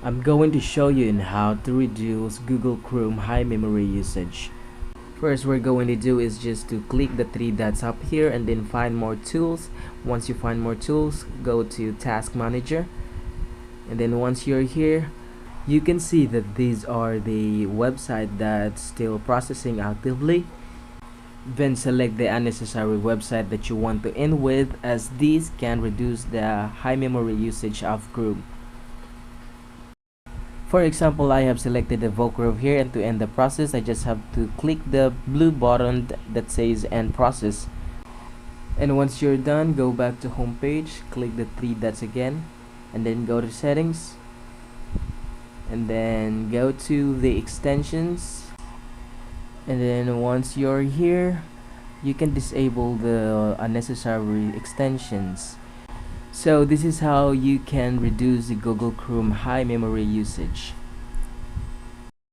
I'm going to show you in how to reduce Google Chrome high memory usage. First, we're going to do is just to click the three dots up here and then find more tools. Once you find more tools, go to Task Manager, and then once you're here, you can see that these are the website that's still processing actively. Then select the unnecessary website that you want to end with, as these can reduce the high memory usage of Chrome. For example, I have selected the Vocrove here, and to end the process I just have to click the blue button that says end process. And once you're done, go back to home page, click the three dots again, and then go to settings, and then go to the extensions, and then once you're here, you can disable the unnecessary extensions. So this is how you can reduce the Google Chrome high memory usage.